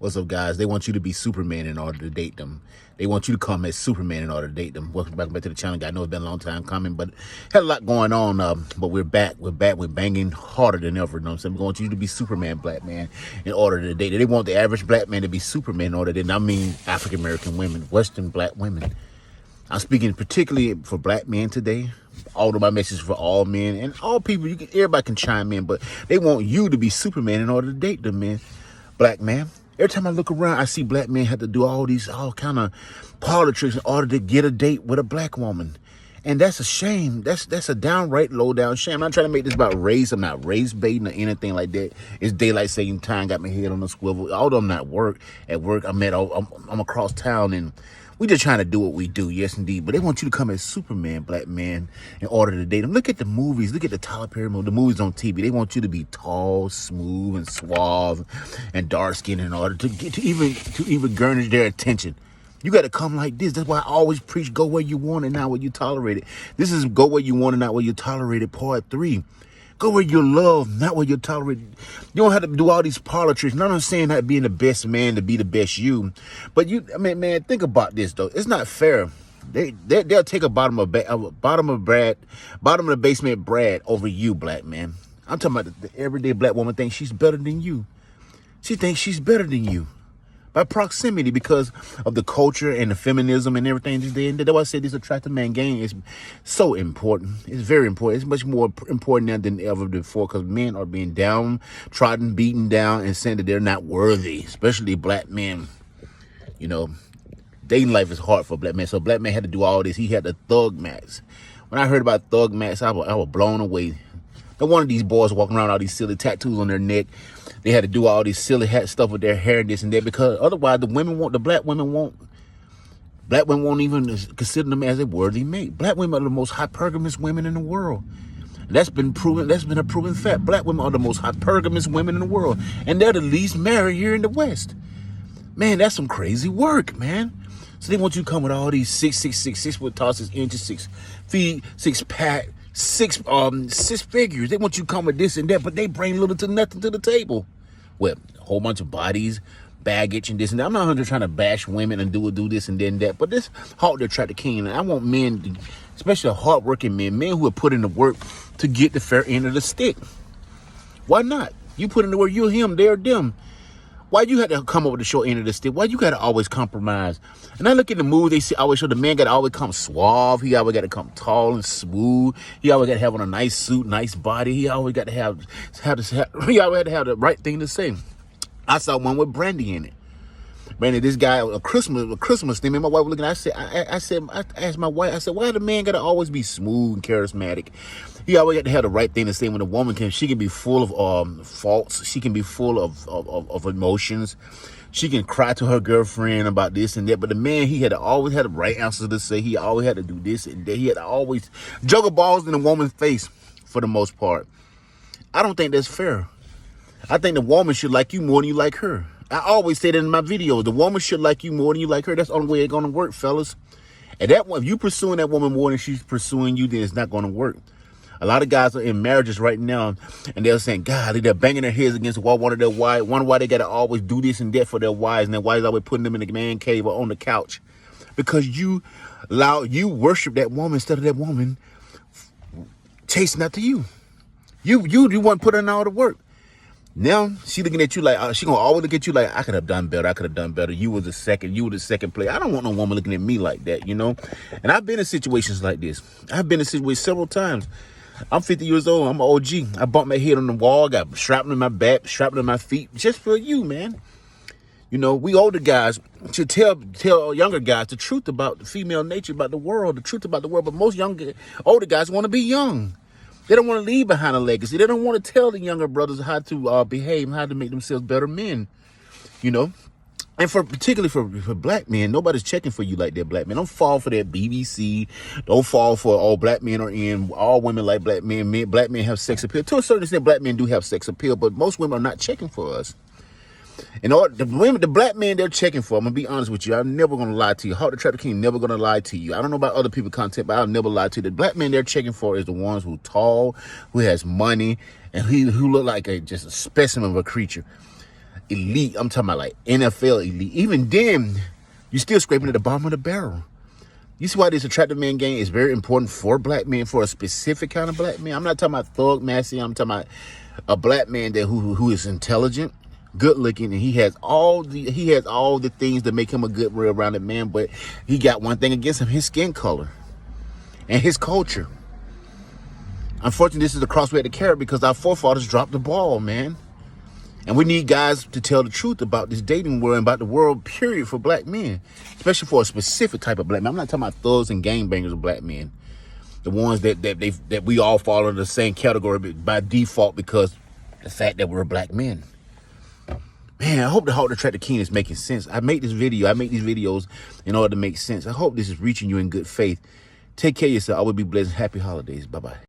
What's up, guys? They want you to be Superman in order to date them. They want you to come as Superman in order to date them. Welcome back to the channel. I know it's been a long time coming, but had a lot going on. But we're back. We're banging harder than ever. You know what I'm saying? We want you to be Superman, black man, in order to date. They want the average black man to be Superman in order to date. I mean African American women, Western black women. I'm speaking particularly for black men today. All of my messages for all men and all people. Everybody can chime in, but they want you to be Superman in order to date them, man. Black man. Every time I look around, I see black men have to do all kind of parlor tricks in order to get a date with a black woman. And that's a shame. That's a downright low down shame. I'm not trying to make this about race. I'm not race baiting or anything like that. It's daylight saving time. Got my head on the swivel. Although I'm not at work, I'm across town, and we just trying to do what we do. Yes, indeed. But they want you to come as Superman, black man, in order to date them. Look at the movies. Look at the Tyler Perry movie, the movies on TV. They want you to be tall, smooth, and suave, and dark skinned in order to get to even garnish their attention. You got to come like this. That's why I always preach: go where you want and not where you tolerate it. This is go where you want and not where you tolerate it. Part 3. Go where you love, not where you tolerate. You don't have to do all these parlor tricks. Not I'm saying that being the best man to be the best you, but man, think about this though. It's not fair. They'll take a bottom of the basement Brad over you, black man. I'm talking about the everyday black woman thinks she's better than you. She thinks she's better than you by proximity because of the culture and the feminism and everything this day. And that's why I said this attractive man game is so important. It's very important. It's much more important now than ever before because men are being downtrodden, beaten down, and saying that they're not worthy, especially black men. You know, dating life is hard for black men. So black man had to do all this. He had the Thug Max. When I heard about Thug Max, I was blown away. No one of these boys walking around with all these silly tattoos on their neck. They had to do all these silly stuff with their hair and this and that because otherwise the black women won't even consider them as a worthy mate. Black women are the most hypergamous women in the world. That's been proven. That's been a proven fact. Black women are the most hypergamous women in the world, and they're the least married here in the West. Man, that's some crazy work, man. So they want you to come with all these 6 foot tall, 6 inches, 6 feet, 6 pack. Six figures. They want you to come with this and that, but they bring little to nothing to the table. Well, a whole bunch of bodies, baggage, and this and that. I'm not under trying to bash women and do this and then that, but this halt to attract the king. And I want men, especially hardworking men who have put in the work to get the fair end of the stick. Why not? You put in the work, you're him, they're them. Why you had to come up with the short end of the stick? Why you got to always compromise? And I look at the movie, they always show the man got to always come suave. He always got to come tall and smooth. He always got to have on a nice suit, nice body. He always got to he always had to have the right thing to say. I saw one with Brandy in it. Brandy, this guy, a Christmas thing. And my wife was looking. I asked my wife. I said, why the man got to always be smooth and charismatic? He always got to have the right thing to say when a woman she can be full of faults. She can be full of emotions. She can cry to her girlfriend about this and that. But the man, he had to always have the right answer to say. He always had to do this and that. He had to always juggle balls in a woman's face for the most part. I don't think that's fair. I think the woman should like you more than you like her. I always say that in my videos. The woman should like you more than you like her. That's the only way it's going to work, fellas. And that one, if you pursuing that woman more than she's pursuing you, then it's not going to work. A lot of guys are in marriages right now, and they're saying, God, they're banging their heads against the wall. One of their wives, wonder why they got to always do this and that for their wives, and their wives always putting them in the man cave or on the couch. Because you worship that woman instead of that woman chasing after you. You want to put in all the work. Now she looking at you like she gonna always look at you like I could have done better. You were the second player. I don't want no woman looking at me like that, you know. And I've been in situations like this. I've been in situations several times. I'm 50 years old. I'm an OG. I bumped my head on the wall. Got shrapnel in my back, shrapnel in my feet, just for you, man. You know, we older guys should tell younger guys the truth about the female nature, about the world, the truth about the world. But most older guys want to be young. They don't want to leave behind a legacy. They don't want to tell the younger brothers how to behave and how to make themselves better men, you know. And particularly for black men, nobody's checking for you like that, black men. Don't fall for that BBC. Don't fall for all black men are in. All women like black men. Black men have sex appeal. To a certain extent, black men do have sex appeal, but most women are not checking for us. And the black men they're checking for, I'm going to be honest with you. I'm never going to lie to you. Heart Attractor King never going to lie to you. I don't know about other people's content, but I'll never lie to you. The black men they're checking for is the ones who tall, who has money, and who look like just a specimen of a creature. elite. I'm talking about like NFL elite. Even then, you're still scraping at the bottom of the barrel. You see why this attractive man game is very important for black men, for a specific kind of black man. I'm not talking about thug massy. I'm talking about a black man that who is intelligent, good looking, and he has all the things that make him a good, well-rounded man. But he got one thing against him: his skin color and his culture. Unfortunately, this is the cross we had to carry because our forefathers dropped the ball, man. And we need guys to tell the truth about this dating world and about the world, period, for black men, especially for a specific type of black man. I'm not talking about thugs and gangbangers of black men, the ones that we all fall under the same category by default because the fact that we're black men. Man, I hope the Halt the Track the King is making sense. I make these videos in order to make sense. I hope this is reaching you in good faith. Take care of yourself. I will be blessed. Happy holidays. Bye-bye.